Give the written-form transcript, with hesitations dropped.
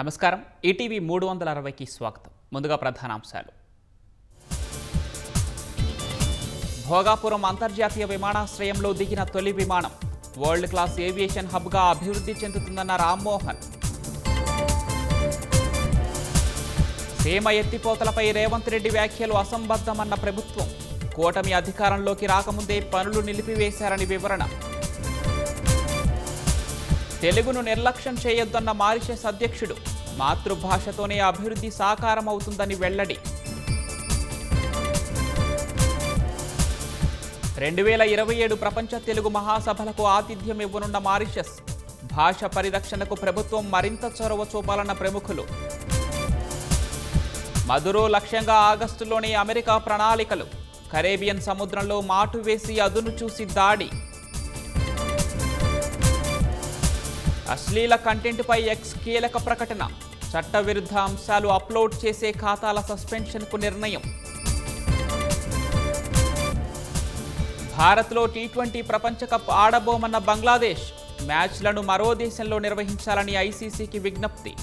నమస్కారం. ఈటీవీ 360కి స్వాగతం. ముందుగా ప్రధానాంశాలు. భోగాపురం అంతర్జాతీయ విమానాశ్రయంలో దిగిన తొలి విమానం వరల్డ్ క్లాస్ ఏవియేషన్ హబ్గా అభివృద్ధి చెందుతుందన్న రామ్మోహన్. సీమ ఎత్తిపోతలపై రేవంత్ రెడ్డి వ్యాఖ్యలు అసంబద్ధమన్న ప్రభుత్వం. కూటమి అధికారంలోకి రాకముందే పనులు నిలిపివేశారని వివరణ. తెలుగును నిర్లక్ష్యం చేయొద్దన్న మారిషస్ అధ్యక్షుడు. మాతృభాషతోనే అభివృద్ధి సాకారమవుతుందని వెల్లడి. 2027 ప్రపంచ తెలుగు మహాసభలకు ఆతిథ్యం ఇవ్వనున్న మారిషస్. భాష పరిరక్షణకు ప్రభుత్వం మరింత చొరవ చూపాలన్న ప్రముఖులు. మదురో లక్ష్యంగా ఆగస్టులోనే అమెరికా ప్రణాళికలు. కరేబియన్ సముద్రంలో మాటు వేసి అదును చూసి దాడి. అశ్లీల కంటెంట్పై ఎక్స్ కీలక ప్రకటన. చట్టవిరుద్ధ అంశాలు అప్లోడ్ చేసే ఖాతాల సస్పెన్షన్కు నిర్ణయం. భారత్లో టీ20 ప్రపంచ కప్ ఆడబోమన్న బంగ్లాదేశ్. మ్యాచ్లను మరో దేశంలో నిర్వహించాలని ఐసీసీకి విజ్ఞప్తి.